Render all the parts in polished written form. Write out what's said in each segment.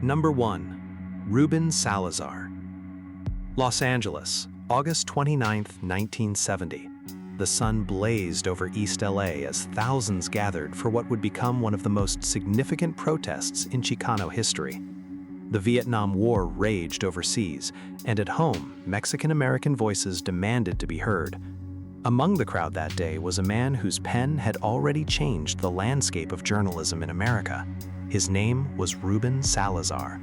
Number 1. Ruben Salazar. Los Angeles, August 29, 1970. The sun blazed over East LA as thousands gathered for what would become one of the most significant protests in Chicano history. The Vietnam War raged overseas, and at home, Mexican-American voices demanded to be heard. Among the crowd that day was a man whose pen had already changed the landscape of journalism in America. His name was Ruben Salazar.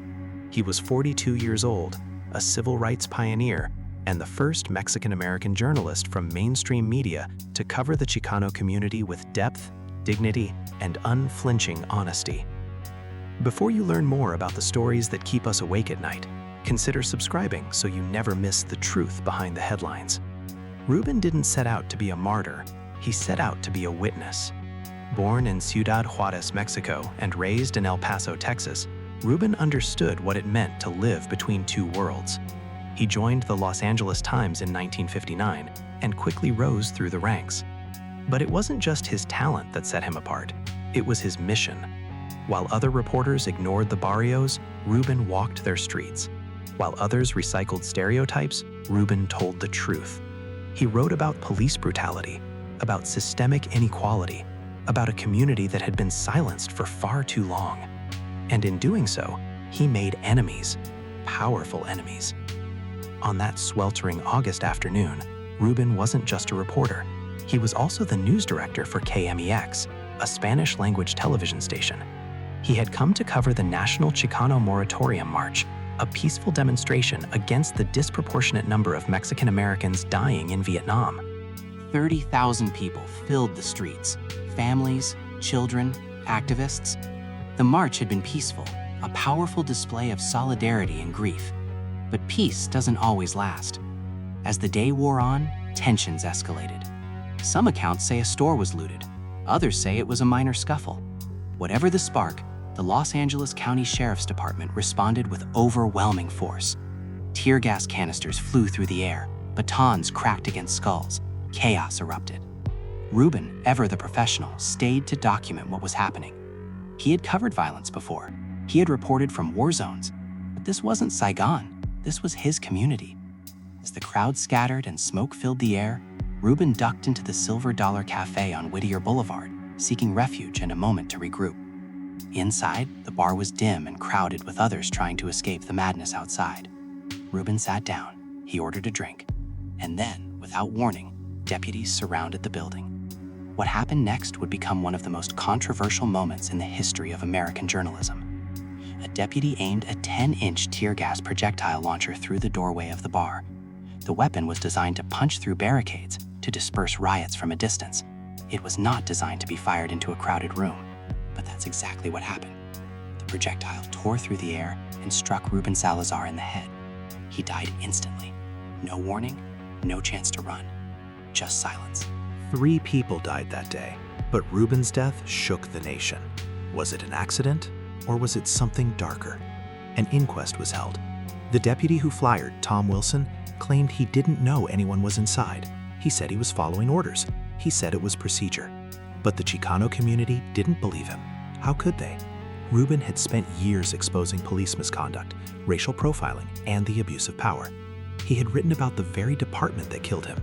He was 42 years old, a civil rights pioneer, and the first Mexican-American journalist from mainstream media to cover the Chicano community with depth, dignity, and unflinching honesty. Before you learn more about the stories that keep us awake at night, consider subscribing so you never miss the truth behind the headlines. Ruben didn't set out to be a martyr, he set out to be a witness. Born in Ciudad Juarez, Mexico, and raised in El Paso, Texas, Ruben understood what it meant to live between two worlds. He joined the Los Angeles Times in 1959 and quickly rose through the ranks. But it wasn't just his talent that set him apart, it was his mission. While other reporters ignored the barrios, Ruben walked their streets. While others recycled stereotypes, Ruben told the truth. He wrote about police brutality, about systemic inequality, about a community that had been silenced for far too long. And in doing so, he made enemies, powerful enemies. On that sweltering August afternoon, Ruben wasn't just a reporter. He was also the news director for KMEX, a Spanish-language television station. He had come to cover the National Chicano Moratorium March, a peaceful demonstration against the disproportionate number of Mexican Americans dying in Vietnam. 30,000 people filled the streets, families, children, activists. The march had been peaceful, a powerful display of solidarity and grief. But peace doesn't always last. As the day wore on, tensions escalated. Some accounts say a store was looted. Others say it was a minor scuffle. Whatever the spark, the Los Angeles County Sheriff's Department responded with overwhelming force. Tear gas canisters flew through the air, batons cracked against skulls, chaos erupted. Ruben, ever the professional, stayed to document what was happening. He had covered violence before. He had reported from war zones. But this wasn't Saigon. This was his community. As the crowd scattered and smoke filled the air, Ruben ducked into the Silver Dollar Cafe on Whittier Boulevard, seeking refuge and a moment to regroup. Inside, the bar was dim and crowded with others trying to escape the madness outside. Ruben sat down, he ordered a drink, and then, without warning, deputies surrounded the building. What happened next would become one of the most controversial moments in the history of American journalism. A deputy aimed a 10-inch tear gas projectile launcher through the doorway of the bar. The weapon was designed to punch through barricades to disperse riots from a distance. It was not designed to be fired into a crowded room, but that's exactly what happened. The projectile tore through the air and struck Ruben Salazar in the head. He died instantly. No warning, no chance to run, just silence. 3 people died that day, but Ruben's death shook the nation. Was it an accident, or was it something darker? An inquest was held. The deputy who fired, Tom Wilson, claimed he didn't know anyone was inside. He said he was following orders. He said it was procedure. But the Chicano community didn't believe him. How could they? Ruben had spent years exposing police misconduct, racial profiling, and the abuse of power. He had written about the very department that killed him.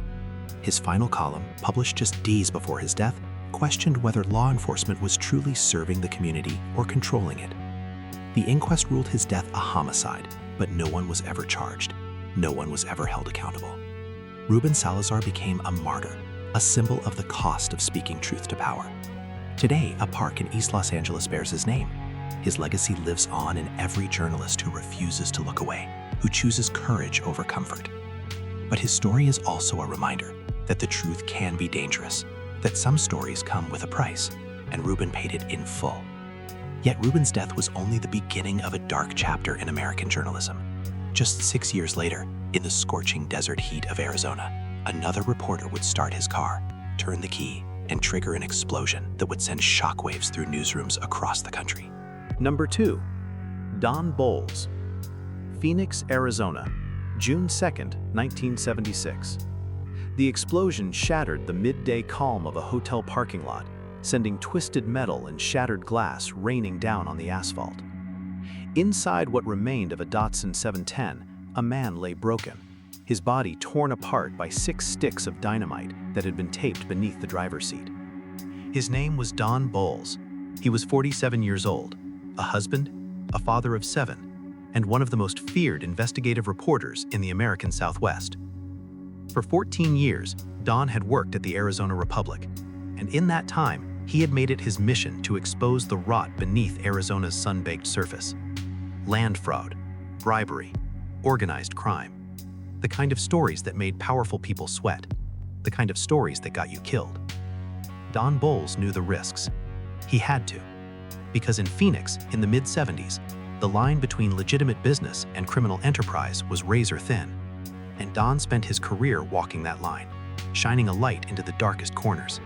His final column, published just days before his death, questioned whether law enforcement was truly serving the community or controlling it. The inquest ruled his death a homicide, but no one was ever charged. No one was ever held accountable. Ruben Salazar became a martyr, a symbol of the cost of speaking truth to power. Today, a park in East Los Angeles bears his name. His legacy lives on in every journalist who refuses to look away, who chooses courage over comfort. But his story is also a reminder that the truth can be dangerous, that some stories come with a price, and Ruben paid it in full. Yet Ruben's death was only the beginning of a dark chapter in American journalism. Just 6 years later, in the scorching desert heat of Arizona, another reporter would start his car, turn the key, and trigger an explosion that would send shockwaves through newsrooms across the country. Number 2. Don Bolles. Phoenix, Arizona, June 2nd, 1976. The explosion shattered the midday calm of a hotel parking lot, sending twisted metal and shattered glass raining down on the asphalt. Inside what remained of a Datsun 710, a man lay broken, his body torn apart by 6 sticks of dynamite that had been taped beneath the driver's seat. His name was Don Bolles. He was 47 years old, a husband, a father of 7, and one of the most feared investigative reporters in the American Southwest. For 14 years, Don had worked at the Arizona Republic, and in that time, he had made it his mission to expose the rot beneath Arizona's sun-baked surface. Land fraud, bribery, organized crime. The kind of stories that made powerful people sweat. The kind of stories that got you killed. Don Bolles knew the risks. He had to. Because in Phoenix, in the mid-70s, the line between legitimate business and criminal enterprise was razor thin. And Don spent his career walking that line, shining a light into the darkest corners.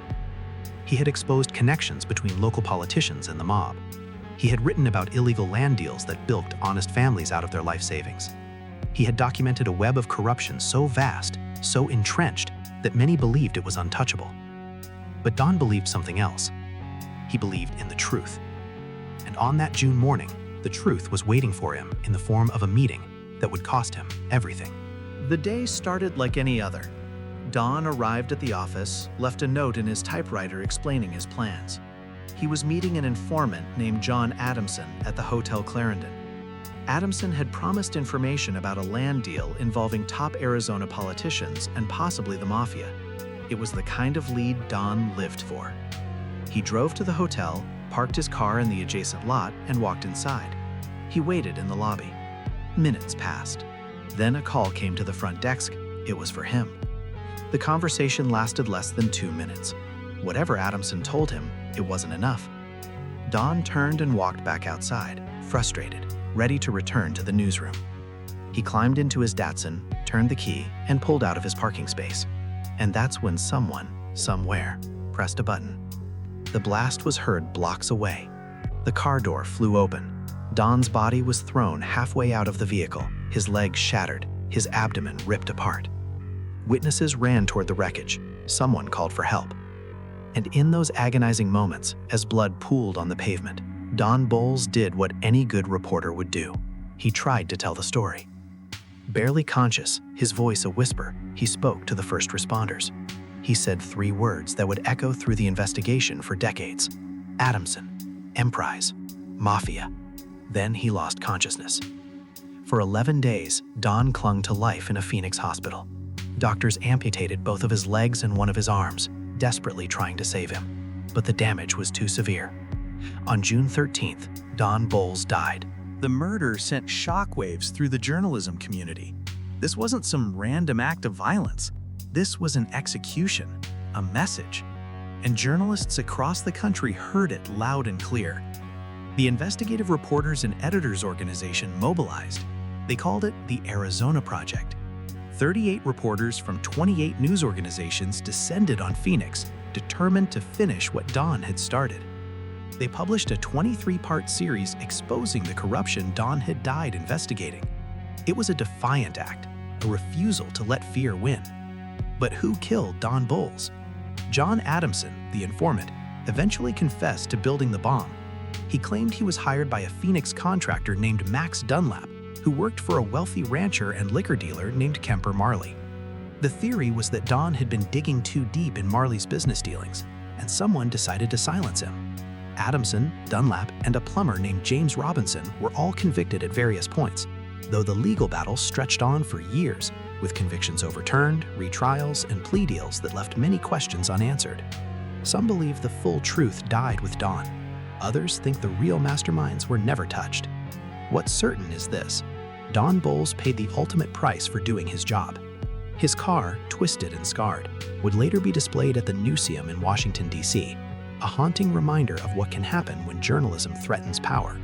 He had exposed connections between local politicians and the mob. He had written about illegal land deals that bilked honest families out of their life savings. He had documented a web of corruption so vast, so entrenched, that many believed it was untouchable. But Don believed something else. He believed in the truth. And on that June morning, the truth was waiting for him in the form of a meeting that would cost him everything. The day started like any other. Don arrived at the office, left a note in his typewriter explaining his plans. He was meeting an informant named John Adamson at the Hotel Clarendon. Adamson had promised information about a land deal involving top Arizona politicians and possibly the mafia. It was the kind of lead Don lived for. He drove to the hotel, parked his car in the adjacent lot, and walked inside. He waited in the lobby. Minutes passed. Then a call came to the front desk. It was for him. The conversation lasted less than 2 minutes. Whatever Adamson told him, it wasn't enough. Don turned and walked back outside, frustrated, ready to return to the newsroom. He climbed into his Datsun, turned the key, and pulled out of his parking space. And that's when someone, somewhere, pressed a button. The blast was heard blocks away. The car door flew open. Don's body was thrown halfway out of the vehicle, his legs shattered, his abdomen ripped apart. Witnesses ran toward the wreckage. Someone called for help. And in those agonizing moments, as blood pooled on the pavement, Don Bolles did what any good reporter would do. He tried to tell the story. Barely conscious, his voice a whisper, he spoke to the first responders. He said 3 words that would echo through the investigation for decades. Adamson, Emprise, Mafia. Then he lost consciousness. For 11 days, Don clung to life in a Phoenix hospital. Doctors amputated both of his legs and one of his arms, desperately trying to save him. But the damage was too severe. On June 13th, Don Bolles died. The murder sent shockwaves through the journalism community. This wasn't some random act of violence. This was an execution, a message. And journalists across the country heard it loud and clear. The Investigative Reporters and Editors Organization mobilized. They called it the Arizona Project. 38 reporters from 28 news organizations descended on Phoenix, determined to finish what Don had started. They published a 23-part series exposing the corruption Don had died investigating. It was a defiant act, a refusal to let fear win. But who killed Don Bolles? John Adamson, the informant, eventually confessed to building the bomb. He claimed he was hired by a Phoenix contractor named Max Dunlap, who worked for a wealthy rancher and liquor dealer named Kemper Marley. The theory was that Don had been digging too deep in Marley's business dealings, and someone decided to silence him. Adamson, Dunlap, and a plumber named James Robinson were all convicted at various points, though the legal battle stretched on for years, with convictions overturned, retrials, and plea deals that left many questions unanswered. Some believe the full truth died with Don. Others think the real masterminds were never touched. What's certain is this: Don Bolles paid the ultimate price for doing his job. His car, twisted and scarred, would later be displayed at the Museum in Washington, D.C., a haunting reminder of what can happen when journalism threatens power.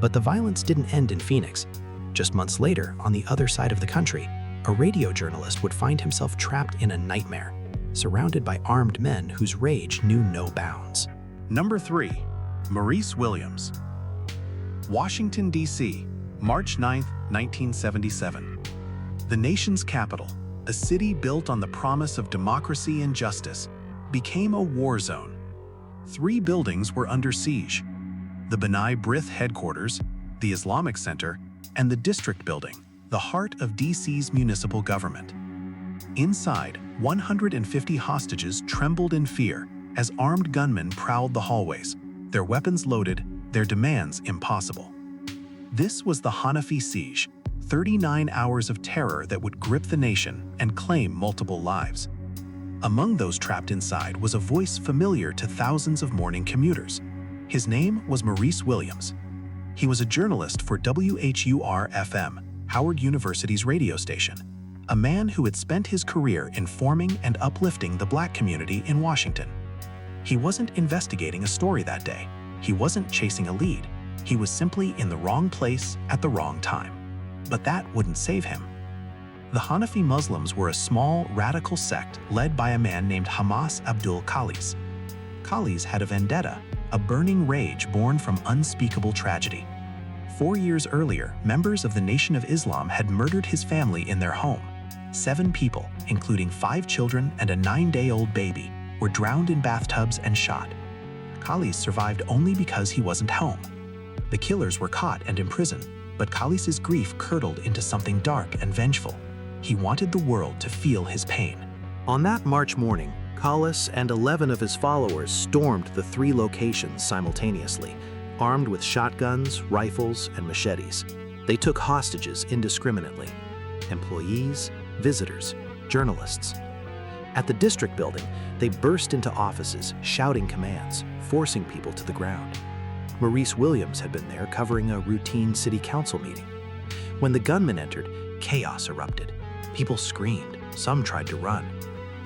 But the violence didn't end in Phoenix. Just months later, on the other side of the country, a radio journalist would find himself trapped in a nightmare, surrounded by armed men whose rage knew no bounds. Number 3. Maurice Williams. Washington, D.C., March 9, 1977. The nation's capital, a city built on the promise of democracy and justice, became a war zone. 3 buildings were under siege: the B'nai B'rith headquarters, the Islamic Center, and the District Building, the heart of DC's municipal government. Inside, 150 hostages trembled in fear as armed gunmen prowled the hallways, their weapons loaded, their demands impossible. This was the Hanafi Siege, 39 hours of terror that would grip the nation and claim multiple lives. Among those trapped inside was a voice familiar to thousands of morning commuters. His name was Maurice Williams. He was a journalist for WHUR-FM, Howard University's radio station, a man who had spent his career informing and uplifting the Black community in Washington. He wasn't investigating a story that day. He wasn't chasing a lead. He was simply in the wrong place at the wrong time. But that wouldn't save him. The Hanafi Muslims were a small, radical sect led by a man named Hamas Abdul Khalis. Khalis had a vendetta, a burning rage born from unspeakable tragedy. 4 years earlier, members of the Nation of Islam had murdered his family in their home. 7 people, including 5 children and a 9-day-old baby, were drowned in bathtubs and shot. Khalis survived only because he wasn't home. The killers were caught and imprisoned, but Khalis's grief curdled into something dark and vengeful. He wanted the world to feel his pain. On that March morning, Khalis and 11 of his followers stormed the 3 locations simultaneously, armed with shotguns, rifles, and machetes. They took hostages indiscriminately: employees, visitors, journalists. At the District Building, they burst into offices, shouting commands, forcing people to the ground. Maurice Williams had been there covering a routine city council meeting. When the gunmen entered, chaos erupted. People screamed, some tried to run.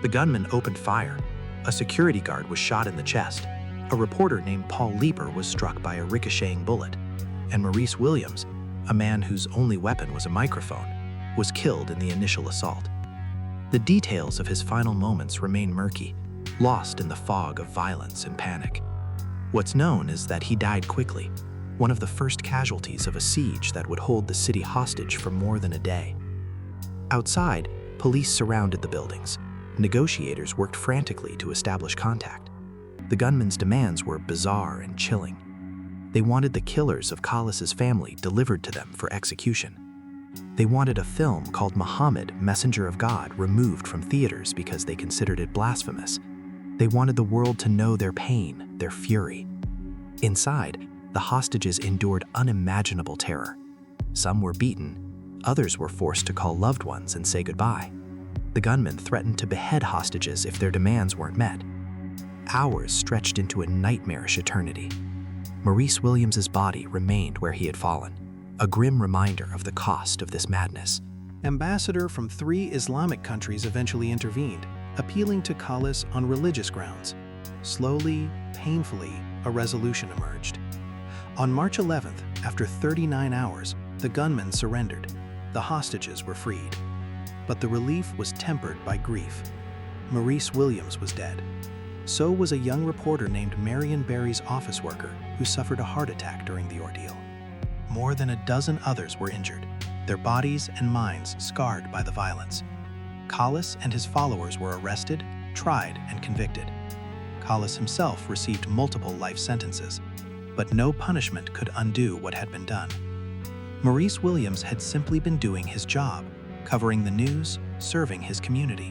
The gunmen opened fire. A security guard was shot in the chest. A reporter named Paul Leeper was struck by a ricocheting bullet. And Maurice Williams, a man whose only weapon was a microphone, was killed in the initial assault. The details of his final moments remain murky, lost in the fog of violence and panic. What's known is that he died quickly, one of the first casualties of a siege that would hold the city hostage for more than a day. Outside, police surrounded the buildings. Negotiators worked frantically to establish contact. The gunmen's demands were bizarre and chilling. They wanted the killers of Khalis's family delivered to them for execution. They wanted a film called Muhammad, Messenger of God, removed from theaters because they considered it blasphemous. They wanted the world to know their pain, their fury. Inside, the hostages endured unimaginable terror. Some were beaten. Others were forced to call loved ones and say goodbye. The gunmen threatened to behead hostages if their demands weren't met. Hours stretched into a nightmarish eternity. Maurice Williams's body remained where he had fallen, a grim reminder of the cost of this madness. Ambassador from 3 Islamic countries eventually intervened, appealing to Khalis on religious grounds. Slowly, painfully, a resolution emerged. On March 11th, after 39 hours, the gunmen surrendered. The hostages were freed. But the relief was tempered by grief. Maurice Williams was dead. So was a young reporter named Marion Barry's office worker who suffered a heart attack during the ordeal. More than a dozen others were injured, their bodies and minds scarred by the violence. Khalis and his followers were arrested, tried, and convicted. Khalis himself received multiple life sentences, but no punishment could undo what had been done. Maurice Williams had simply been doing his job, covering the news, serving his community.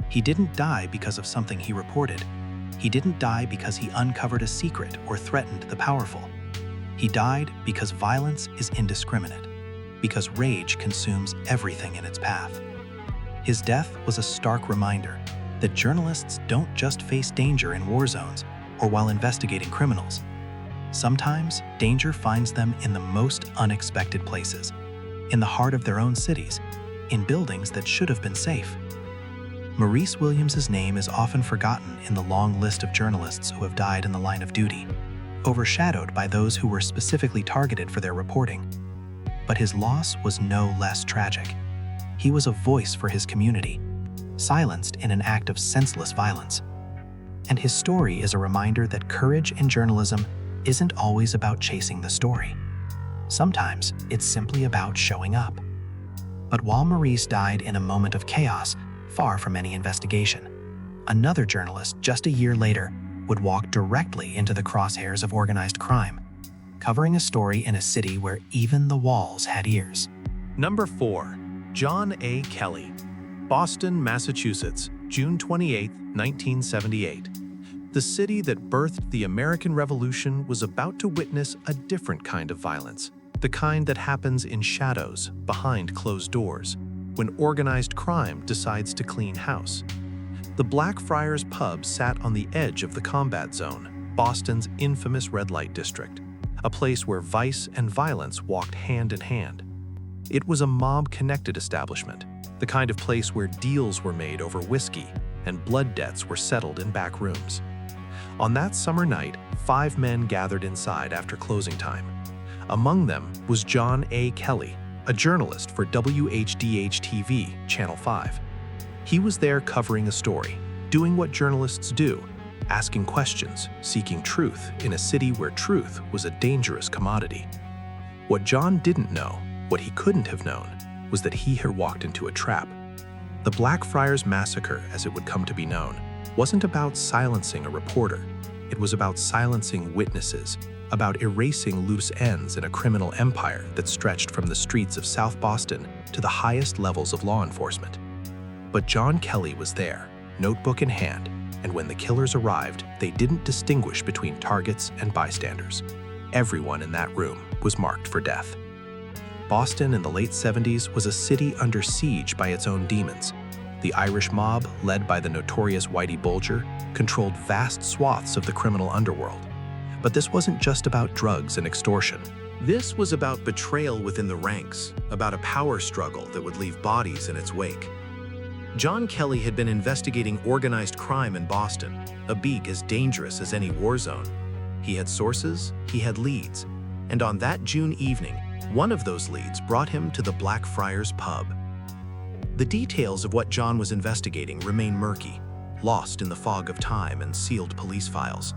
He didn't die because of something he reported. He didn't die because he uncovered a secret or threatened the powerful. He died because violence is indiscriminate, because rage consumes everything in its path. His death was a stark reminder that journalists don't just face danger in war zones or while investigating criminals. Sometimes danger finds them in the most unexpected places, in the heart of their own cities, in buildings that should have been safe. Maurice Williams's name is often forgotten in the long list of journalists who have died in the line of duty, overshadowed by those who were specifically targeted for their reporting. But his loss was no less tragic. He was a voice for his community, silenced in an act of senseless violence. And his story is a reminder that courage in journalism isn't always about chasing the story. Sometimes it's simply about showing up. But while Maurice died in a moment of chaos, far from any investigation, another journalist just a year later would walk directly into the crosshairs of organized crime. covering a story in a city where even the walls had ears. Number 4. John A. Kelly. Boston, Massachusetts, June 28, 1978. The city that birthed the American Revolution was about to witness a different kind of violence, the kind that happens in shadows, behind closed doors, when organized crime decides to clean house. The Blackfriars pub sat on the edge of the combat zone, Boston's infamous red light district, a place where vice and violence walked hand in hand. It was a mob-connected establishment, the kind of place where deals were made over whiskey and blood debts were settled in back rooms. On that summer night, 5 men gathered inside after closing time. Among them was John A. Kelly, a journalist for WHDH-TV, Channel 5. He was there covering a story, doing what journalists do, asking questions, seeking truth in a city where truth was a dangerous commodity. What John didn't know, what he couldn't have known, was that he had walked into a trap. The Blackfriars Massacre, as it would come to be known, wasn't about silencing a reporter. It was about silencing witnesses, about erasing loose ends in a criminal empire that stretched from the streets of South Boston to the highest levels of law enforcement. But John Kelly was there, notebook in hand, and when the killers arrived, they didn't distinguish between targets and bystanders. Everyone in that room was marked for death. Boston in the late 70s was a city under siege by its own demons. The Irish mob, led by the notorious Whitey Bulger, controlled vast swaths of the criminal underworld. But this wasn't just about drugs and extortion. This was about betrayal within the ranks, about a power struggle that would leave bodies in its wake. John Kelly had been investigating organized crime in Boston, a beak as dangerous as any war zone. He had sources, he had leads, and on that June evening, one of those leads brought him to the Blackfriars pub. The details of what John was investigating remain murky, lost in the fog of time and sealed police files.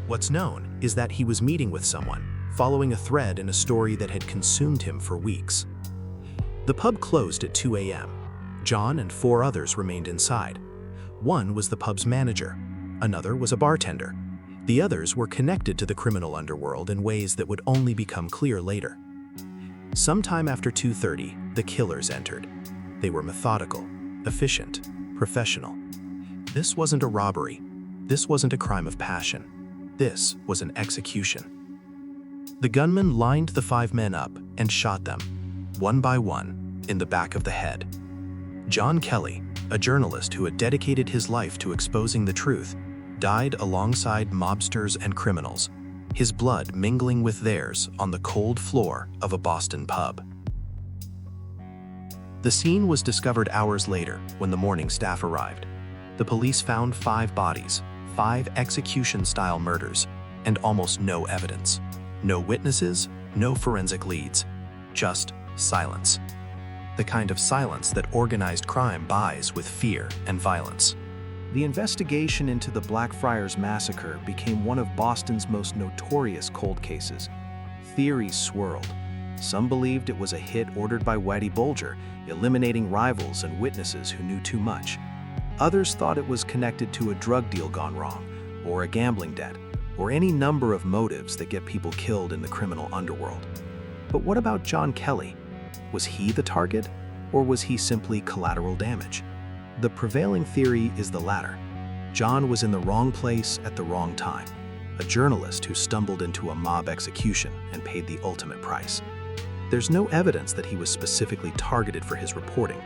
What's known is that he was meeting with someone, following a thread in a story that had consumed him for weeks. The pub closed at 2 a.m. John and 4 others remained inside. One was the pub's manager, another was a bartender. The others were connected to the criminal underworld in ways that would only become clear later. Sometime after 2:30, the killers entered. They were methodical, efficient, professional. This wasn't a robbery. This wasn't a crime of passion. This was an execution. The gunman lined the 5 men up and shot them, one by one, in the back of the head. John Kelly, a journalist who had dedicated his life to exposing the truth, died alongside mobsters and criminals, his blood mingling with theirs on the cold floor of a Boston pub. The scene was discovered hours later when the morning staff arrived. The police found 5 bodies, 5 execution-style murders, and almost no evidence. No witnesses, no forensic leads, just silence. The kind of silence that organized crime buys with fear and violence. The investigation into the Blackfriars Massacre became one of Boston's most notorious cold cases. Theories swirled. Some believed it was a hit ordered by Whitey Bulger, eliminating rivals and witnesses who knew too much. Others thought it was connected to a drug deal gone wrong, or a gambling debt, or any number of motives that get people killed in the criminal underworld. But what about John Kelly? Was he the target, or was he simply collateral damage? The prevailing theory is the latter. John was in the wrong place at the wrong time, a journalist who stumbled into a mob execution and paid the ultimate price. There's no evidence that he was specifically targeted for his reporting,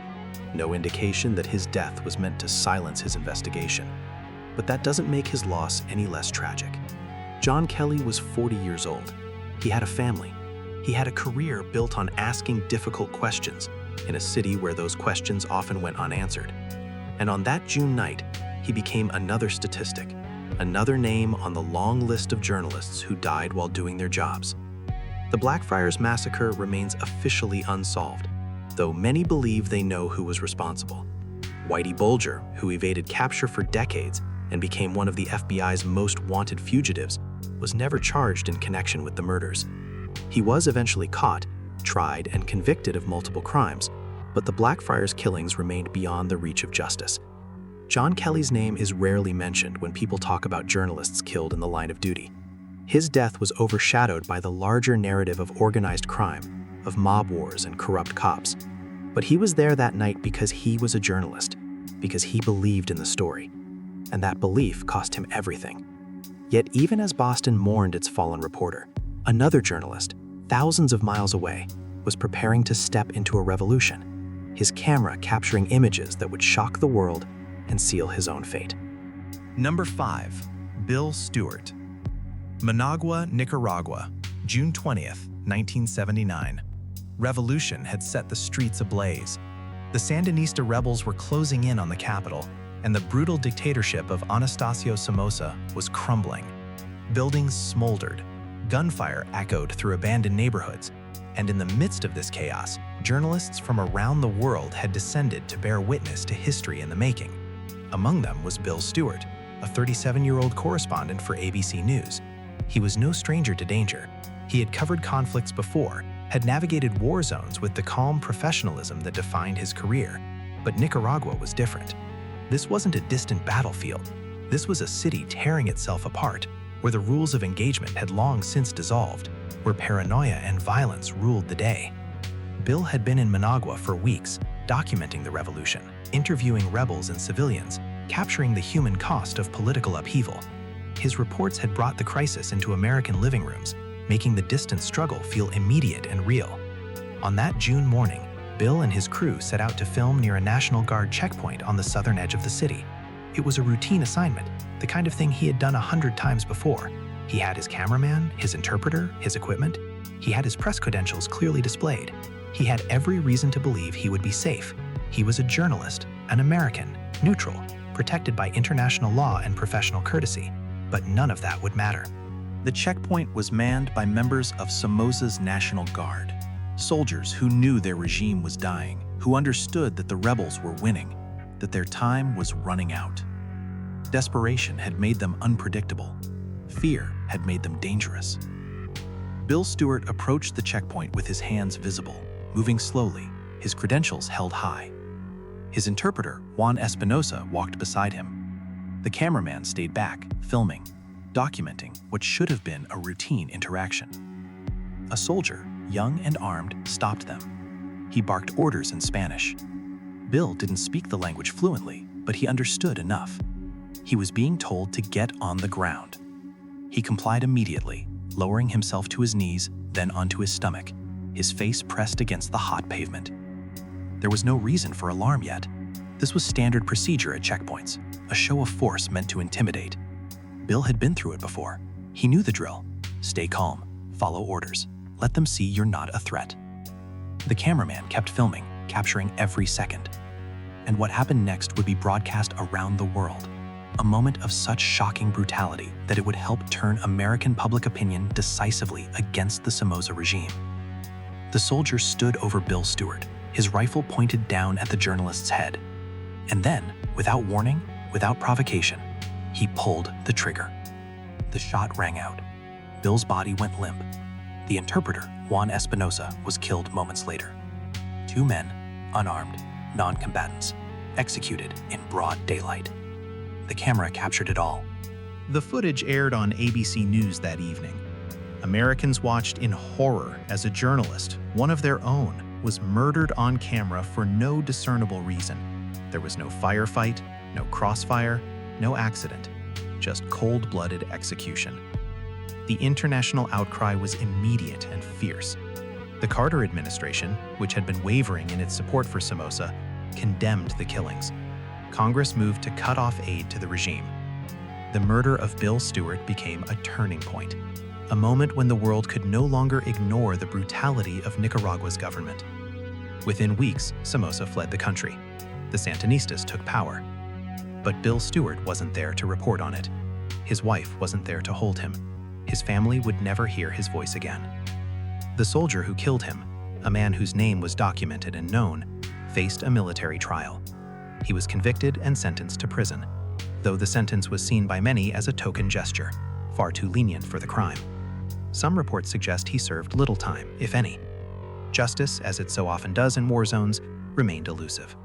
no indication that his death was meant to silence his investigation. But that doesn't make his loss any less tragic. John Kelly was 40 years old. He had a family. He had a career built on asking difficult questions in a city where those questions often went unanswered. And on that June night, he became another statistic, another name on the long list of journalists who died while doing their jobs. The Blackfriars Massacre remains officially unsolved, though many believe they know who was responsible. Whitey Bulger, who evaded capture for decades and became one of the FBI's most wanted fugitives, was never charged in connection with the murders. He was eventually caught, tried, and convicted of multiple crimes, but the Blackfriars killings remained beyond the reach of justice. John Kelly's name is rarely mentioned when people talk about journalists killed in the line of duty. His death was overshadowed by the larger narrative of organized crime, of mob wars and corrupt cops. But he was there that night because he was a journalist, because he believed in the story. And that belief cost him everything. Yet even as Boston mourned its fallen reporter, another journalist, thousands of miles away, was preparing to step into a revolution, his camera capturing images that would shock the world and seal his own fate. Number 5. Bill Stewart. Managua, Nicaragua, June 20th, 1979. Revolution had set the streets ablaze. The Sandinista rebels were closing in on the capital, and the brutal dictatorship of Anastasio Somoza was crumbling. Buildings smoldered, gunfire echoed through abandoned neighborhoods, and in the midst of this chaos, journalists from around the world had descended to bear witness to history in the making. Among them was Bill Stewart, a 37-year-old correspondent for ABC News. He was no stranger to danger. He had covered conflicts before, had navigated war zones with the calm professionalism that defined his career. But Nicaragua was different. This wasn't a distant battlefield. This was a city tearing itself apart, where the rules of engagement had long since dissolved, where paranoia and violence ruled the day. Bill had been in Managua for weeks, documenting the revolution, interviewing rebels and civilians, capturing the human cost of political upheaval. His reports had brought the crisis into American living rooms, making the distant struggle feel immediate and real. On that June morning, Bill and his crew set out to film near a National Guard checkpoint on the southern edge of the city. It was a routine assignment, the kind of thing he had done 100 times before. He had his cameraman, his interpreter, his equipment. He had his press credentials clearly displayed. He had every reason to believe he would be safe. He was a journalist, an American, neutral, protected by international law and professional courtesy. But none of that would matter. The checkpoint was manned by members of Somoza's National Guard, soldiers who knew their regime was dying, who understood that the rebels were winning, that their time was running out. Desperation had made them unpredictable. Fear had made them dangerous. Bill Stewart approached the checkpoint with his hands visible, moving slowly, his credentials held high. His interpreter, Juan Espinosa, walked beside him. The cameraman stayed back, filming, documenting what should have been a routine interaction. A soldier, young and armed, stopped them. He barked orders in Spanish. Bill didn't speak the language fluently, but he understood enough. He was being told to get on the ground. He complied immediately, lowering himself to his knees, then onto his stomach, his face pressed against the hot pavement. There was no reason for alarm yet. This was standard procedure at checkpoints, a show of force meant to intimidate. Bill had been through it before. He knew the drill. Stay calm, follow orders, let them see you're not a threat. The cameraman kept filming, capturing every second. And what happened next would be broadcast around the world. A moment of such shocking brutality that it would help turn American public opinion decisively against the Somoza regime. The soldier stood over Bill Stewart, his rifle pointed down at the journalist's head. And then, without warning, without provocation, he pulled the trigger. The shot rang out. Bill's body went limp. The interpreter, Juan Espinosa, was killed moments later. 2 men, unarmed, non-combatants, executed in broad daylight. The camera captured it all. The footage aired on ABC News that evening. Americans watched in horror as a journalist, one of their own, was murdered on camera for no discernible reason. There was no firefight, no crossfire, no accident, just cold-blooded execution. The international outcry was immediate and fierce. The Carter administration, which had been wavering in its support for Somoza, condemned the killings. Congress moved to cut off aid to the regime. The murder of Bill Stewart became a turning point, a moment when the world could no longer ignore the brutality of Nicaragua's government. Within weeks, Somoza fled the country. The Sandinistas took power. But Bill Stewart wasn't there to report on it. His wife wasn't there to hold him. His family would never hear his voice again. The soldier who killed him, a man whose name was documented and known, faced a military trial. He was convicted and sentenced to prison, though the sentence was seen by many as a token gesture, far too lenient for the crime. Some reports suggest he served little time, if any. Justice, as it so often does in war zones, remained elusive.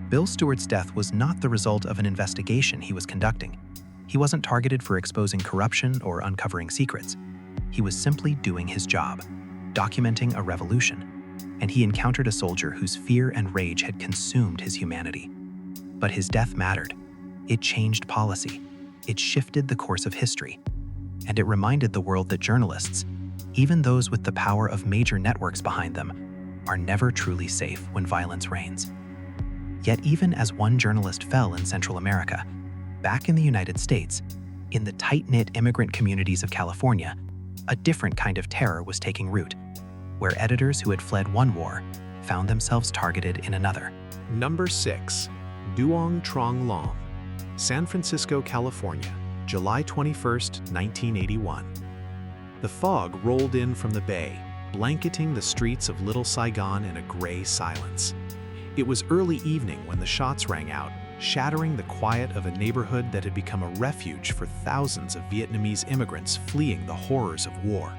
Bill Stewart's death was not the result of an investigation he was conducting. He wasn't targeted for exposing corruption or uncovering secrets. He was simply doing his job, documenting a revolution, and he encountered a soldier whose fear and rage had consumed his humanity. But his death mattered. It changed policy. It shifted the course of history. And it reminded the world that journalists, even those with the power of major networks behind them, are never truly safe when violence reigns. Yet even as one journalist fell in Central America, back in the United States, in the tight-knit immigrant communities of California, a different kind of terror was taking root, where editors who had fled one war found themselves targeted in another. Number 6. Duong Trong Lam, San Francisco, California, July 21, 1981. The fog rolled in from the bay, blanketing the streets of Little Saigon in a gray silence. It was early evening when the shots rang out, shattering the quiet of a neighborhood that had become a refuge for thousands of Vietnamese immigrants fleeing the horrors of war.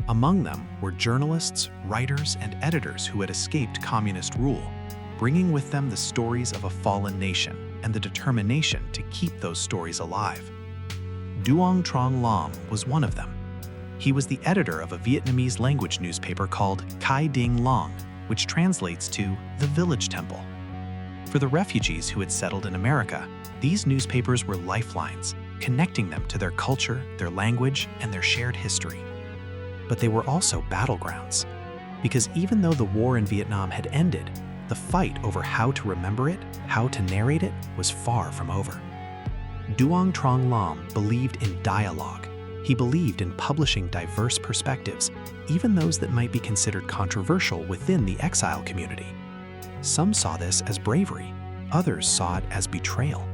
Among them were journalists, writers, and editors who had escaped communist rule, bringing with them the stories of a fallen nation and the determination to keep those stories alive. Duong Trong Lam was one of them. He was the editor of a Vietnamese language newspaper called Kai Ding Long, which translates to the Village Temple. For the refugees who had settled in America, these newspapers were lifelines, connecting them to their culture, their language, and their shared history. But they were also battlegrounds, because even though the war in Vietnam had ended, the fight over how to remember it, how to narrate it, was far from over. Duong Trong Lam believed in dialogue. He believed in publishing diverse perspectives, even those that might be considered controversial within the exile community. Some saw this as bravery, others saw it as betrayal.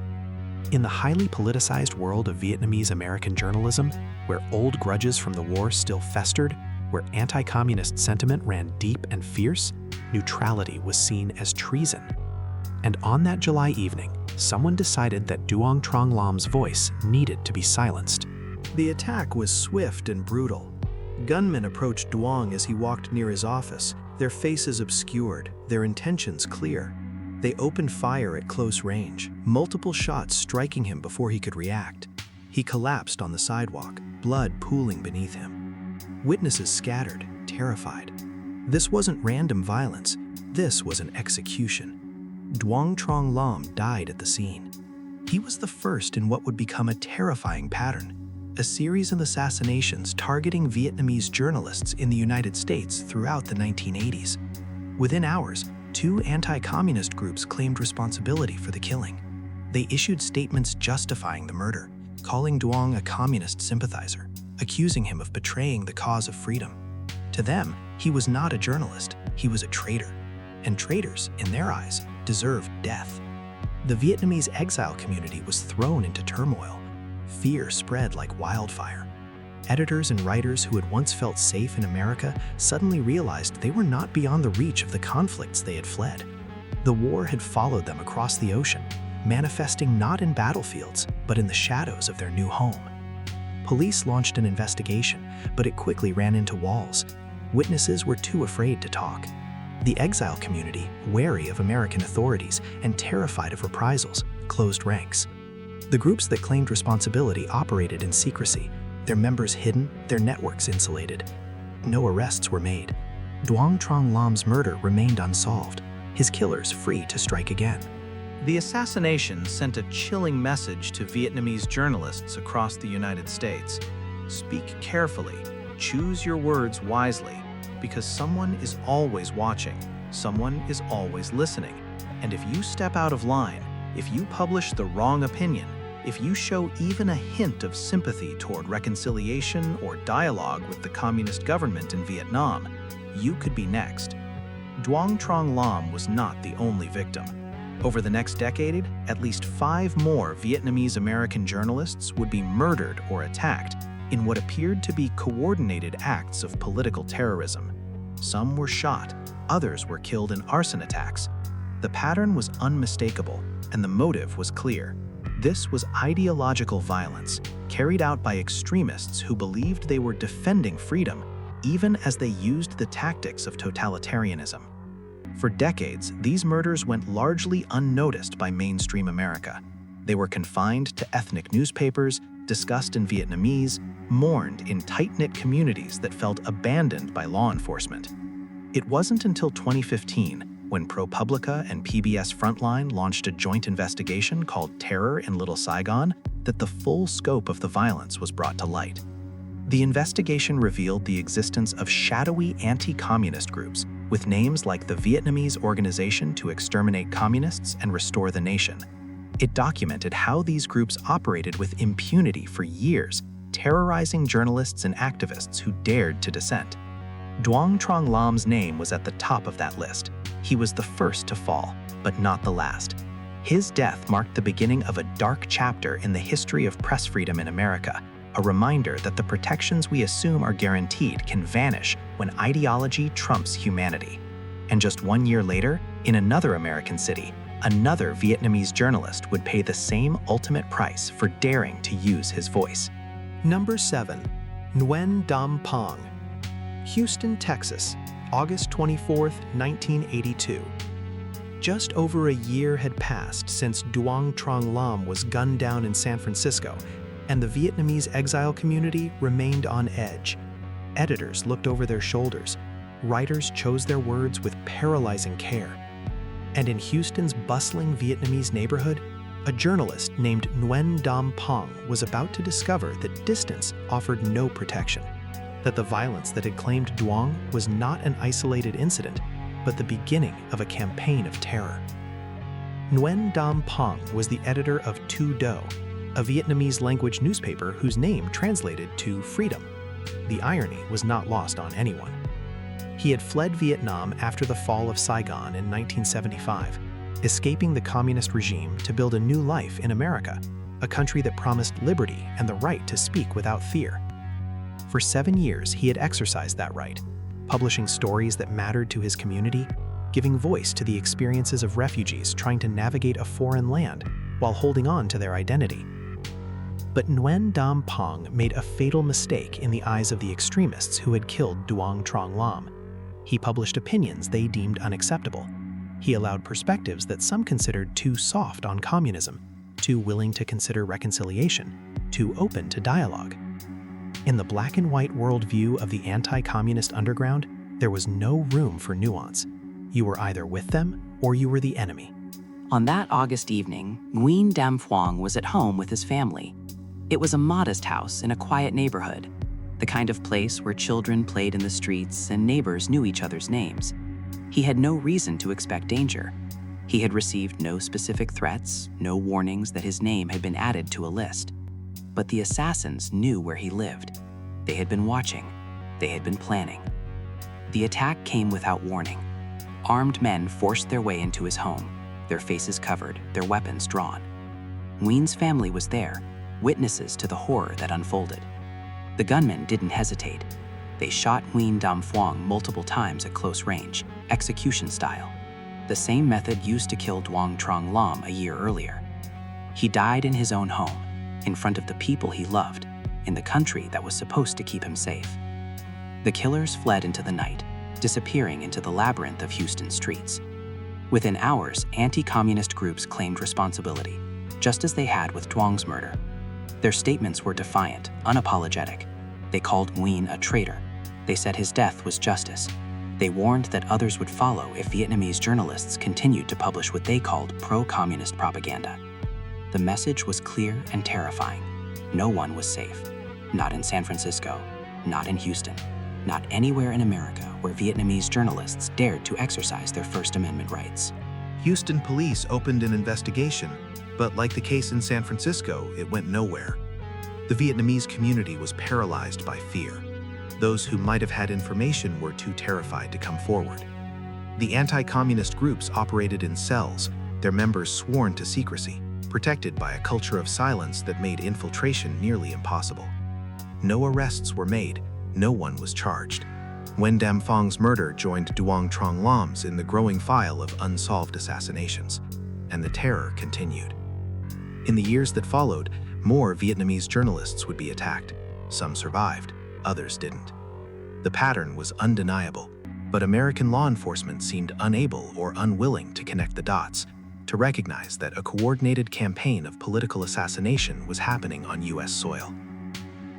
In the highly politicized world of Vietnamese American journalism, where old grudges from the war still festered, where anti-communist sentiment ran deep and fierce, neutrality was seen as treason. And on that July evening, someone decided that Duong Trong Lam's voice needed to be silenced. The attack was swift and brutal. Gunmen approached Duong as he walked near his office, their faces obscured, their intentions clear. They opened fire at close range, multiple shots striking him before he could react. He collapsed on the sidewalk, blood pooling beneath him. Witnesses scattered, terrified. This wasn't random violence, this was an execution. Duong Trong Lam died at the scene. He was the first in what would become a terrifying pattern, a series of assassinations targeting Vietnamese journalists in the United States throughout the 1980s. Within hours, 2 anti-communist groups claimed responsibility for the killing. They issued statements justifying the murder, calling Duong a communist sympathizer, accusing him of betraying the cause of freedom. To them, he was not a journalist, he was a traitor. And traitors, in their eyes, deserved death. The Vietnamese exile community was thrown into turmoil. Fear spread like wildfire. Editors and writers who had once felt safe in America suddenly realized they were not beyond the reach of the conflicts they had fled. The war had followed them across the ocean, manifesting not in battlefields, but in the shadows of their new home. Police launched an investigation, but it quickly ran into walls. Witnesses were too afraid to talk. The exile community, wary of American authorities and terrified of reprisals, closed ranks. The groups that claimed responsibility operated in secrecy, their members hidden, their networks insulated. No arrests were made. Duong Trong Lam's murder remained unsolved, his killers free to strike again. The assassination sent a chilling message to Vietnamese journalists across the United States. Speak carefully, choose your words wisely, because someone is always watching, someone is always listening. And if you step out of line, if you publish the wrong opinion, if you show even a hint of sympathy toward reconciliation or dialogue with the communist government in Vietnam, you could be next. Duong Trong Lam was not the only victim. Over the next decade, at least 5 more Vietnamese American journalists would be murdered or attacked in what appeared to be coordinated acts of political terrorism. Some were shot, others were killed in arson attacks. The pattern was unmistakable, and the motive was clear. This was ideological violence, carried out by extremists who believed they were defending freedom, even as they used the tactics of totalitarianism. For decades, these murders went largely unnoticed by mainstream America. They were confined to ethnic newspapers, discussed in Vietnamese, mourned in tight-knit communities that felt abandoned by law enforcement. It wasn't until 2015, when ProPublica and PBS Frontline launched a joint investigation called Terror in Little Saigon, that the full scope of the violence was brought to light. The investigation revealed the existence of shadowy anti-communist groups with names like the Vietnamese Organization to Exterminate Communists and Restore the Nation. It documented how these groups operated with impunity for years, terrorizing journalists and activists who dared to dissent. Duong Trong Lam's name was at the top of that list. He was the first to fall, but not the last. His death marked the beginning of a dark chapter in the history of press freedom in America, a reminder that the protections we assume are guaranteed can vanish when ideology trumps humanity. And just 1 year later, in another American city, another Vietnamese journalist would pay the same ultimate price for daring to use his voice. Number 7. Ngyen Dam Phong. Houston, Texas, August 24, 1982. Just over a year had passed since Duong Trong Lam was gunned down in San Francisco, and the Vietnamese exile community remained on edge. Editors looked over their shoulders. Writers chose their words with paralyzing care. And in Houston's bustling Vietnamese neighborhood, a journalist named Nguyen Dam Phong was about to discover that distance offered no protection, that the violence that had claimed Duong was not an isolated incident, but the beginning of a campaign of terror. Nguyen Dam Phong was the editor of Tu Do, a Vietnamese language newspaper whose name translated to freedom. The irony was not lost on anyone. He had fled Vietnam after the fall of Saigon in 1975, escaping the communist regime to build a new life in America, a country that promised liberty and the right to speak without fear. For 7 years, he had exercised that right, publishing stories that mattered to his community, giving voice to the experiences of refugees trying to navigate a foreign land while holding on to their identity. But Nguyen Dam Phong made a fatal mistake in the eyes of the extremists who had killed Duong Trong Lam. He published opinions they deemed unacceptable. He allowed perspectives that some considered too soft on communism, too willing to consider reconciliation, too open to dialogue. In the black and white worldview of the anti-communist underground, there was no room for nuance. You were either with them or you were the enemy. On that August evening, Ngyen Dam Phong was at home with his family. It was a modest house in a quiet neighborhood, the kind of place where children played in the streets and neighbors knew each other's names. He had no reason to expect danger. He had received no specific threats, no warnings that his name had been added to a list. But the assassins knew where he lived. They had been watching. They had been planning. The attack came without warning. Armed men forced their way into his home, their faces covered, their weapons drawn. Nguyen's family was there, witnesses to the horror that unfolded. The gunmen didn't hesitate. They shot Ngyen Dam Phong multiple times at close range, execution style, the same method used to kill Duong Trong Lam a year earlier. He died in his own home, in front of the people he loved, in the country that was supposed to keep him safe. The killers fled into the night, disappearing into the labyrinth of Houston streets. Within hours, anti-communist groups claimed responsibility, just as they had with Duong's murder. Their statements were defiant, unapologetic. They called Nguyen a traitor. They said his death was justice. They warned that others would follow if Vietnamese journalists continued to publish what they called pro-communist propaganda. The message was clear and terrifying. No one was safe. Not in San Francisco, not in Houston, not anywhere in America where Vietnamese journalists dared to exercise their First Amendment rights. Houston police opened an investigation, but like the case in San Francisco, it went nowhere. The Vietnamese community was paralyzed by fear. Those who might have had information were too terrified to come forward. The anti-communist groups operated in cells, their members sworn to secrecy, protected by a culture of silence that made infiltration nearly impossible. No arrests were made, no one was charged. Ngyen Dam Phong's murder joined Duong Trong Lam's in the growing file of unsolved assassinations, and the terror continued. In the years that followed, more Vietnamese journalists would be attacked. Some survived, others didn't. The pattern was undeniable, but American law enforcement seemed unable or unwilling to connect the dots. to recognize that a coordinated campaign of political assassination was happening on US soil.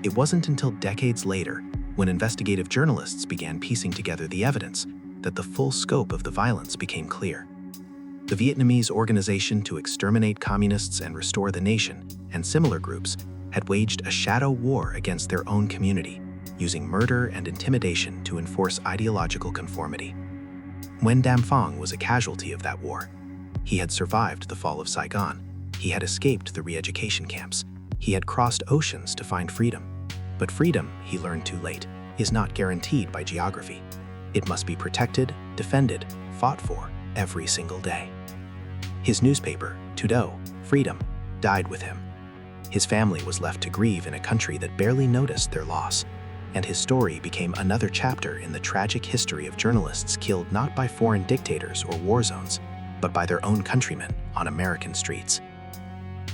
It wasn't until decades later, when investigative journalists began piecing together the evidence, that the full scope of the violence became clear. The Vietnamese Organization to Exterminate Communists and Restore the Nation and similar groups had waged a shadow war against their own community, using murder and intimidation to enforce ideological conformity. Ngyen Dam Phong was a casualty of that war. He had survived the fall of Saigon. He had escaped the re-education camps. He had crossed oceans to find freedom. But freedom, he learned too late, is not guaranteed by geography. It must be protected, defended, fought for every single day. His newspaper, Trudeau, Freedom, died with him. His family was left to grieve in a country that barely noticed their loss, and his story became another chapter in the tragic history of journalists killed not by foreign dictators or war zones, but by their own countrymen on American streets.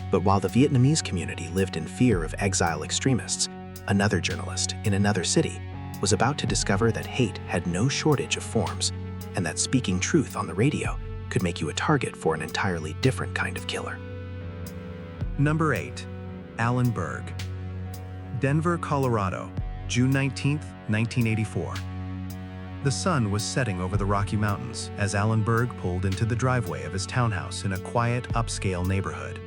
But while the Vietnamese community lived in fear of exile extremists, another journalist in another city was about to discover that hate had no shortage of forms, and that speaking truth on the radio could make you a target for an entirely different kind of killer. Number 8. Alan Berg. Denver, Colorado, June 19, 1984. The sun was setting over the Rocky Mountains as Alan Berg pulled into the driveway of his townhouse in a quiet, upscale neighborhood.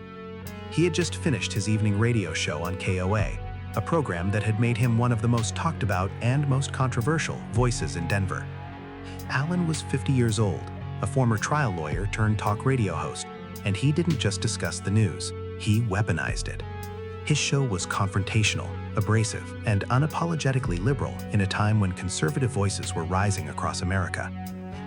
He had just finished his evening radio show on KOA, a program that had made him one of the most talked about and most controversial voices in Denver. Alan was 50 years old, a former trial lawyer turned talk radio host, and he didn't just discuss the news, he weaponized it. His show was confrontational, abrasive, and unapologetically liberal in a time when conservative voices were rising across America.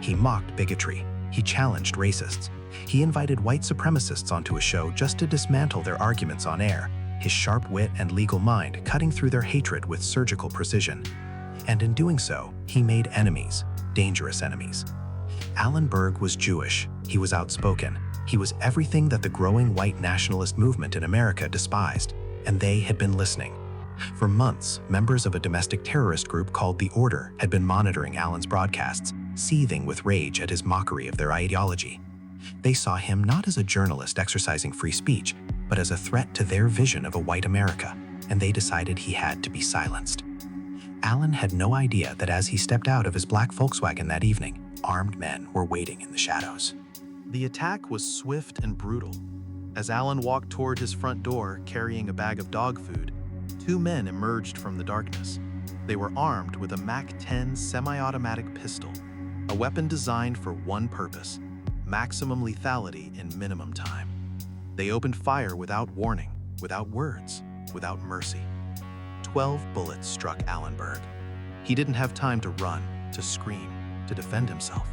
He mocked bigotry, he challenged racists, he invited white supremacists onto his show just to dismantle their arguments on air, his sharp wit and legal mind cutting through their hatred with surgical precision. And in doing so, he made enemies, dangerous enemies. Alan Berg was Jewish, he was outspoken, he was everything that the growing white nationalist movement in America despised, and they had been listening. For months, members of a domestic terrorist group called The Order had been monitoring Alan's broadcasts, seething with rage at his mockery of their ideology. They saw him not as a journalist exercising free speech, but as a threat to their vision of a white America, and they decided he had to be silenced. Alan had no idea that as he stepped out of his black Volkswagen that evening, armed men were waiting in the shadows. The attack was swift and brutal. As Alan walked toward his front door carrying a bag of dog food, two men emerged from the darkness. They were armed with a MAC-10 semi-automatic pistol, a weapon designed for one purpose: maximum lethality in minimum time. They opened fire without warning, without words, without mercy. 12 bullets struck Alan Berg. He didn't have time to run, to scream, to defend himself.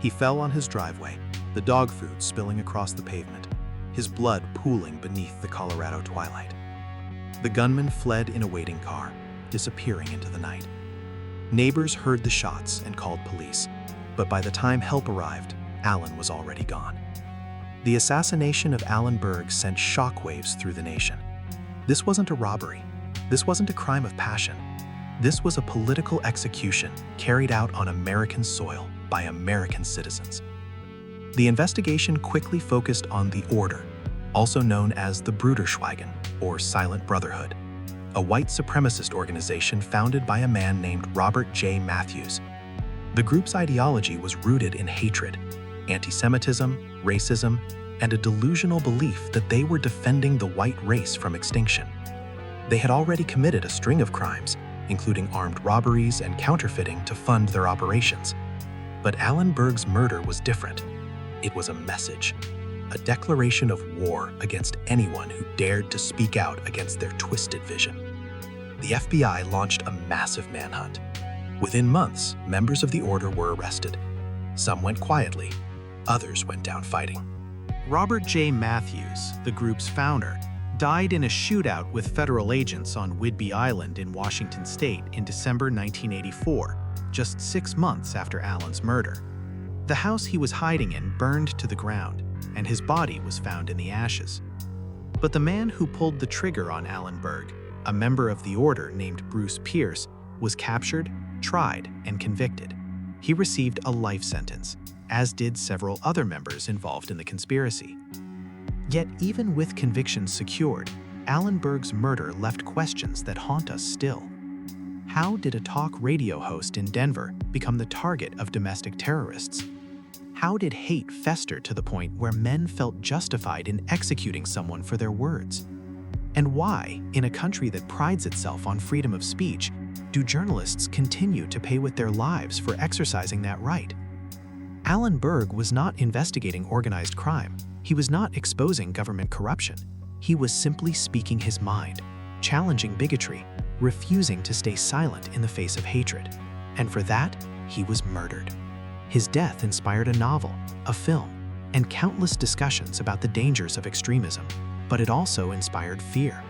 He fell on his driveway, the dog food spilling across the pavement, his blood pooling beneath the Colorado twilight. The gunman fled in a waiting car, disappearing into the night. Neighbors heard the shots and called police, but by the time help arrived, Alan was already gone. The assassination of Alan Berg sent shockwaves through the nation. This wasn't a robbery. This wasn't a crime of passion. This was a political execution carried out on American soil by American citizens. The investigation quickly focused on The Order, also known as the Bruderschweigen, or Silent Brotherhood, a white supremacist organization founded by a man named Robert J. Matthews. The group's ideology was rooted in hatred, anti-Semitism, racism, and a delusional belief that they were defending the white race from extinction. They had already committed a string of crimes, including armed robberies and counterfeiting to fund their operations. But Alan Berg's murder was different. It was a message, a declaration of war against anyone who dared to speak out against their twisted vision. The FBI launched a massive manhunt. Within months, members of the Order were arrested. Some went quietly, others went down fighting. Robert J. Matthews, the group's founder, died in a shootout with federal agents on Whidbey Island in Washington state in December 1984, just 6 months after Alan's murder. The house he was hiding in burned to the ground, and his body was found in the ashes. But the man who pulled the trigger on Alan Berg, a member of the Order named Bruce Pierce, was captured, tried, and convicted. He received a life sentence. as did several other members involved in the conspiracy. Yet even with convictions secured, Alan Berg's murder left questions that haunt us still. How did a talk radio host in Denver become the target of domestic terrorists? How did hate fester to the point where men felt justified in executing someone for their words? And why, in a country that prides itself on freedom of speech, do journalists continue to pay with their lives for exercising that right? Alan Berg was not investigating organized crime. He was not exposing government corruption. He was simply speaking his mind, challenging bigotry, refusing to stay silent in the face of hatred. And for that, he was murdered. His death inspired a novel, a film, and countless discussions about the dangers of extremism, but it also inspired fear.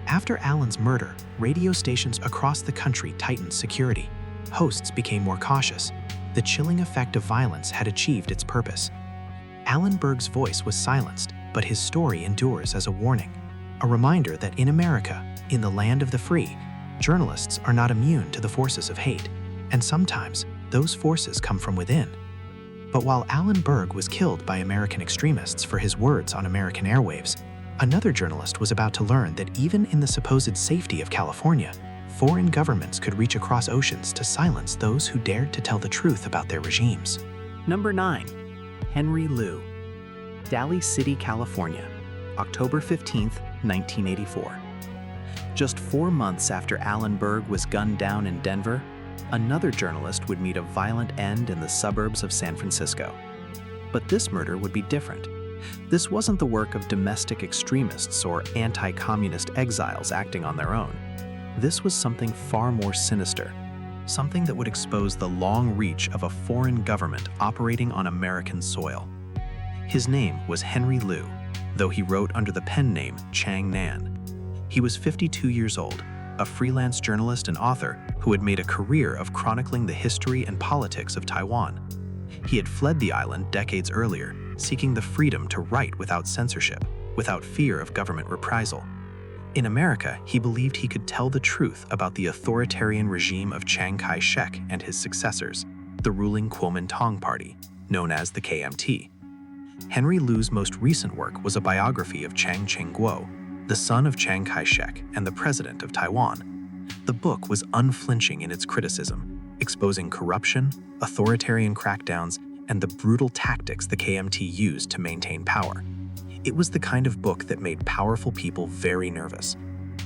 After Alan's murder, radio stations across the country tightened security. Hosts became more cautious. The chilling effect of violence had achieved its purpose. Alan Berg's voice was silenced, but his story endures as a warning, a reminder that in America, in the land of the free, journalists are not immune to the forces of hate, and sometimes those forces come from within. But while Alan Berg was killed by American extremists for his words on American airwaves, another journalist was about to learn that even in the supposed safety of California, foreign governments could reach across oceans to silence those who dared to tell the truth about their regimes. Number 9. Henry Liu. Daly City, California, October 15, 1984. Just 4 months after Alan Berg was gunned down in Denver, another journalist would meet a violent end in the suburbs of San Francisco. But this murder would be different. This wasn't the work of domestic extremists or anti-communist exiles acting on their own. This was something far more sinister, something that would expose the long reach of a foreign government operating on American soil. His name was Henry Liu, though he wrote under the pen name Chang Nan. He was 52 years old, a freelance journalist and author who had made a career of chronicling the history and politics of Taiwan. He had fled the island decades earlier, seeking the freedom to write without censorship, without fear of government reprisal. In America, he believed he could tell the truth about the authoritarian regime of Chiang Kai-shek and his successors, the ruling Kuomintang Party, known as the KMT. Henry Liu's most recent work was a biography of Chiang Ching-kuo, the son of Chiang Kai-shek and the president of Taiwan. The book was unflinching in its criticism, exposing corruption, authoritarian crackdowns, and the brutal tactics the KMT used to maintain power. It was the kind of book that made powerful people very nervous.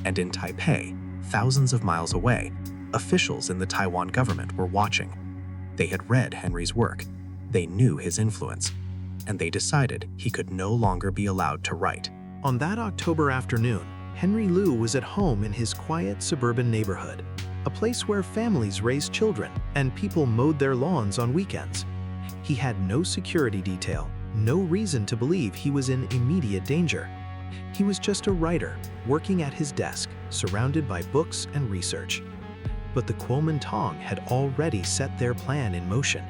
And in Taipei, thousands of miles away, officials in the Taiwan government were watching. They had read Henry's work, they knew his influence, and they decided he could no longer be allowed to write. On that October afternoon, Henry Liu was at home in his quiet suburban neighborhood, a place where families raised children and people mowed their lawns on weekends. He had no security detail, no reason to believe he was in immediate danger. He was just a writer, working at his desk, surrounded by books and research. But the Kuomintang had already set their plan in motion.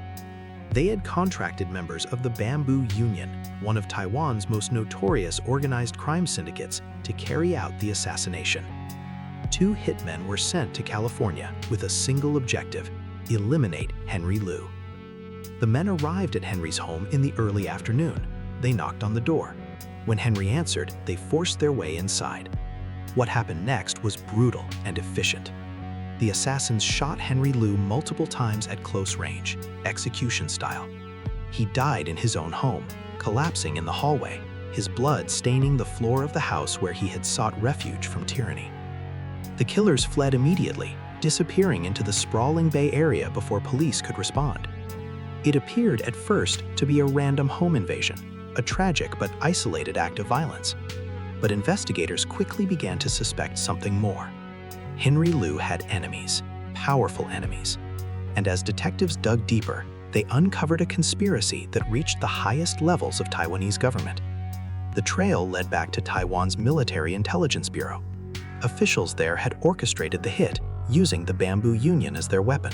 They had contracted members of the Bamboo Union, one of Taiwan's most notorious organized crime syndicates, to carry out the assassination. 2 hitmen were sent to California with a single objective: eliminate Henry Liu. The men arrived at Henry's home in the early afternoon. They knocked on the door. When Henry answered, they forced their way inside. What happened next was brutal and efficient. The assassins shot Henry Liu multiple times at close range, execution style. He died in his own home, collapsing in the hallway, his blood staining the floor of the house where he had sought refuge from tyranny. The killers fled immediately, disappearing into the sprawling Bay Area before police could respond. It appeared at first to be a random home invasion, a tragic but isolated act of violence. But investigators quickly began to suspect something more. Henry Liu had enemies, powerful enemies. And as detectives dug deeper, they uncovered a conspiracy that reached the highest levels of Taiwanese government. The trail led back to Taiwan's Military Intelligence Bureau. Officials there had orchestrated the hit, using the Bamboo Union as their weapon.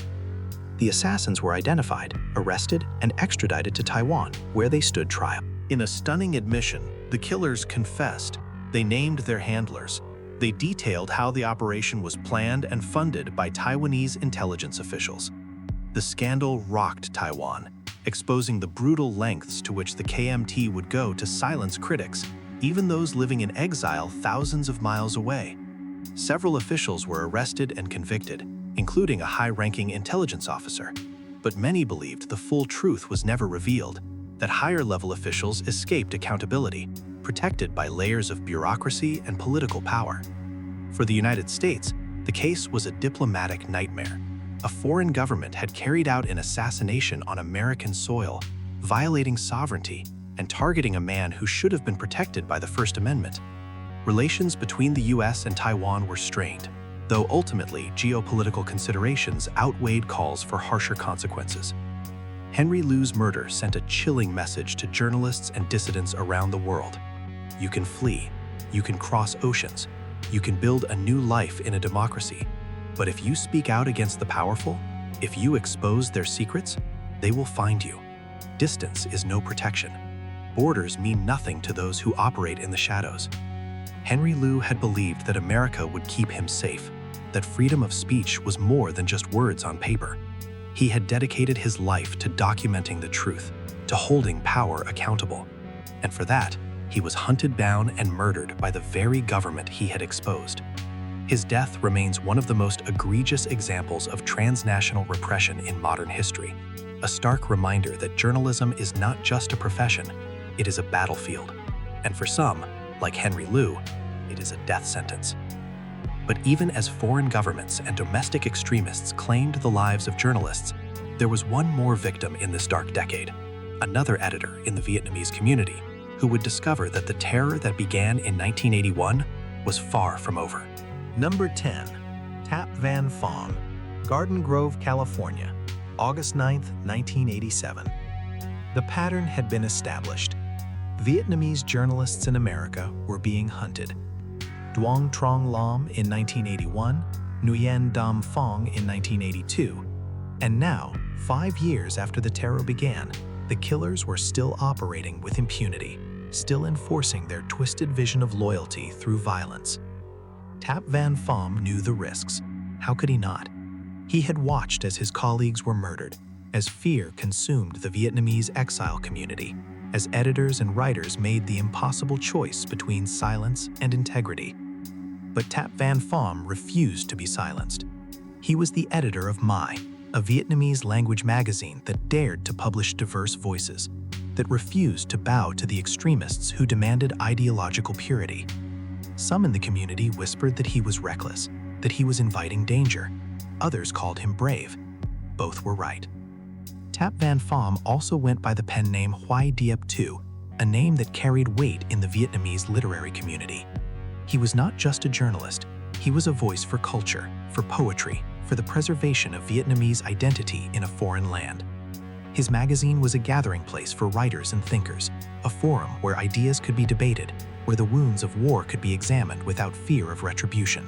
The assassins were identified, arrested, and extradited to Taiwan, where they stood trial. In a stunning admission, the killers confessed. They named their handlers. They detailed how the operation was planned and funded by Taiwanese intelligence officials. The scandal rocked Taiwan. exposing the brutal lengths to which the KMT would go to silence critics, even those living in exile thousands of miles away. Several officials were arrested and convicted, including a high-ranking intelligence officer. But many believed the full truth was never revealed, that higher-level officials escaped accountability, protected by layers of bureaucracy and political power. For the United States, the case was a diplomatic nightmare. A foreign government had carried out an assassination on American soil, violating sovereignty and targeting a man who should have been protected by the First Amendment. Relations between the US and Taiwan were strained, though ultimately geopolitical considerations outweighed calls for harsher consequences. Henry Liu's murder sent a chilling message to journalists and dissidents around the world. You can flee, you can cross oceans, you can build a new life in a democracy. But if you speak out against the powerful, if you expose their secrets, they will find you. Distance is no protection. Borders mean nothing to those who operate in the shadows. Henry Liu had believed that America would keep him safe, that freedom of speech was more than just words on paper. He had dedicated his life to documenting the truth, to holding power accountable. And for that, he was hunted down and murdered by the very government he had exposed. His death remains one of the most egregious examples of transnational repression in modern history, a stark reminder that journalism is not just a profession, it is a battlefield. And for some, like Henry Liu, it is a death sentence. But even as foreign governments and domestic extremists claimed the lives of journalists, there was one more victim in this dark decade, another editor in the Vietnamese community, who would discover that the terror that began in 1981 was far from over. Number 10. Tap Van Pham, Garden Grove, California, August 9, 1987. The pattern had been established. Vietnamese journalists in America were being hunted. Duong Trong Lam in 1981, Ngyen Dam Phong in 1982, and now, 5 years after the terror began, the killers were still operating with impunity, still enforcing their twisted vision of loyalty through violence. Tap Van Pham knew the risks. How could he not? He had watched as his colleagues were murdered, as fear consumed the Vietnamese exile community, as editors and writers made the impossible choice between silence and integrity. But Tap Van Pham refused to be silenced. He was the editor of My, a Vietnamese language magazine that dared to publish diverse voices, that refused to bow to the extremists who demanded ideological purity. Some in the community whispered that he was reckless, that he was inviting danger. Others called him brave. Both were right. Tap Van Pham also went by the pen name Huy Diep Tu, a name that carried weight in the Vietnamese literary community. He was not just a journalist, he was a voice for culture, for poetry, for the preservation of Vietnamese identity in a foreign land. His magazine was a gathering place for writers and thinkers, a forum where ideas could be debated, where the wounds of war could be examined without fear of retribution.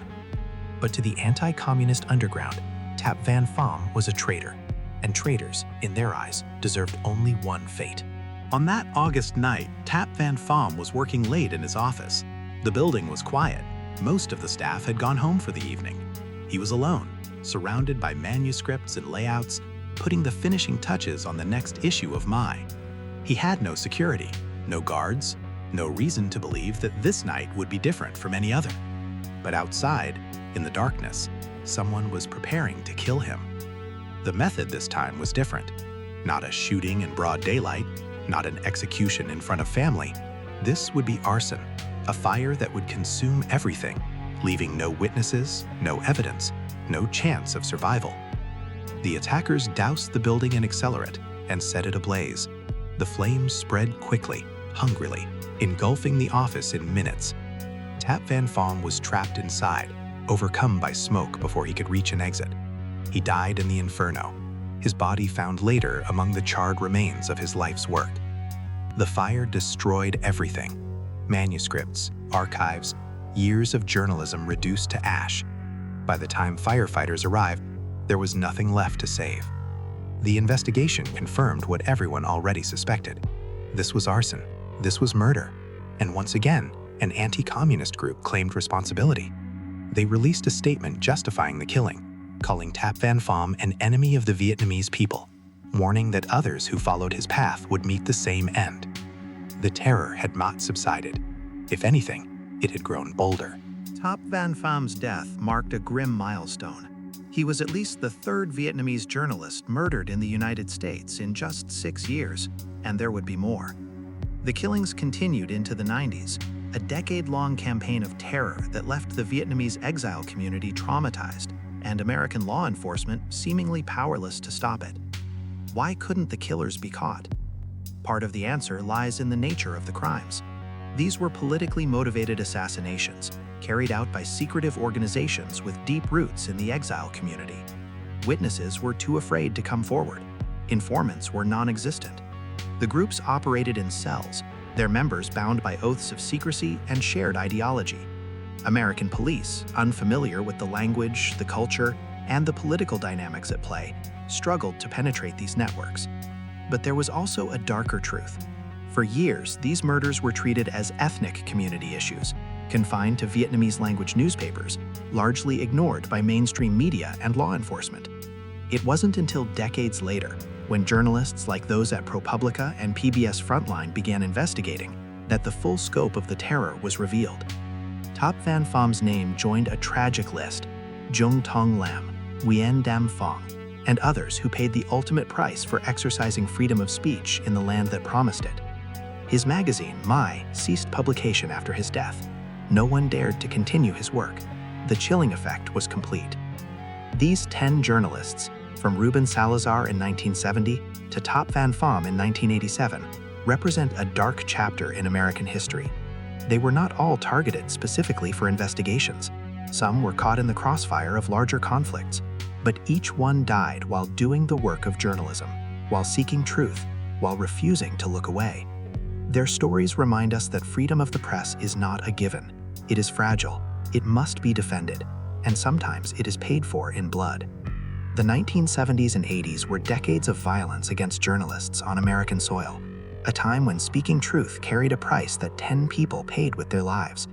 But to the anti-communist underground, Tap Van Pham was a traitor, and traitors, in their eyes, deserved only one fate. On that August night, Tap Van Pham was working late in his office. The building was quiet. Most of the staff had gone home for the evening. He was alone, surrounded by manuscripts and layouts, putting the finishing touches on the next issue of My. He had no security, no guards, no reason to believe that this night would be different from any other. But outside, in the darkness, someone was preparing to kill him. The method this time was different. Not a shooting in broad daylight, not an execution in front of family. This would be arson, a fire that would consume everything, leaving no witnesses, no evidence, no chance of survival. The attackers doused the building in accelerant and set it ablaze. The flames spread quickly, hungrily, engulfing the office in minutes. Tap Van Pham was trapped inside, overcome by smoke before he could reach an exit. He died in the inferno, his body found later among the charred remains of his life's work. The fire destroyed everything: manuscripts, archives, years of journalism reduced to ash. By the time firefighters arrived, there was nothing left to save. The investigation confirmed what everyone already suspected. This was arson. This was murder. And once again, an anti-communist group claimed responsibility. They released a statement justifying the killing, calling Tap Van Pham an enemy of the Vietnamese people. warning that others who followed his path would meet the same end. The terror had not subsided. If anything, it had grown bolder. Tap Van Pham's death marked a grim milestone. He was at least the third Vietnamese journalist murdered in the United States in just 6 years, and there would be more. The killings continued into the 90s, a decade-long campaign of terror that left the Vietnamese exile community traumatized and American law enforcement seemingly powerless to stop it. Why couldn't the killers be caught? Part of the answer lies in the nature of the crimes. These were politically motivated assassinations, carried out by secretive organizations with deep roots in the exile community. Witnesses were too afraid to come forward. Informants were non-existent. The groups operated in cells, their members bound by oaths of secrecy and shared ideology. American police, unfamiliar with the language, the culture, and the political dynamics at play, struggled to penetrate these networks. But there was also a darker truth. For years, these murders were treated as ethnic community issues, confined to Vietnamese language newspapers, largely ignored by mainstream media and law enforcement. It wasn't until decades later, when journalists like those at ProPublica and PBS Frontline began investigating, that the full scope of the terror was revealed. Tap Van Pham's name joined a tragic list: Duong Trong Lam, Ngyen Dam Phong, and others who paid the ultimate price for exercising freedom of speech in the land that promised it. His magazine, My, ceased publication after his death. No one dared to continue his work. The chilling effect was complete. These 10 journalists, from Ruben Salazar in 1970 to Tap Van Pham in 1987, represent a dark chapter in American history. They were not all targeted specifically for investigations. Some were caught in the crossfire of larger conflicts, but each one died while doing the work of journalism, while seeking truth, while refusing to look away. Their stories remind us that freedom of the press is not a given. It is fragile, it must be defended, and sometimes it is paid for in blood. The 1970s and 80s were decades of violence against journalists on American soil, a time when speaking truth carried a price that 10 people paid with their lives.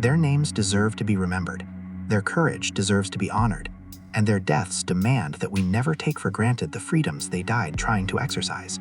Their names deserve to be remembered, their courage deserves to be honored, and their deaths demand that we never take for granted the freedoms they died trying to exercise.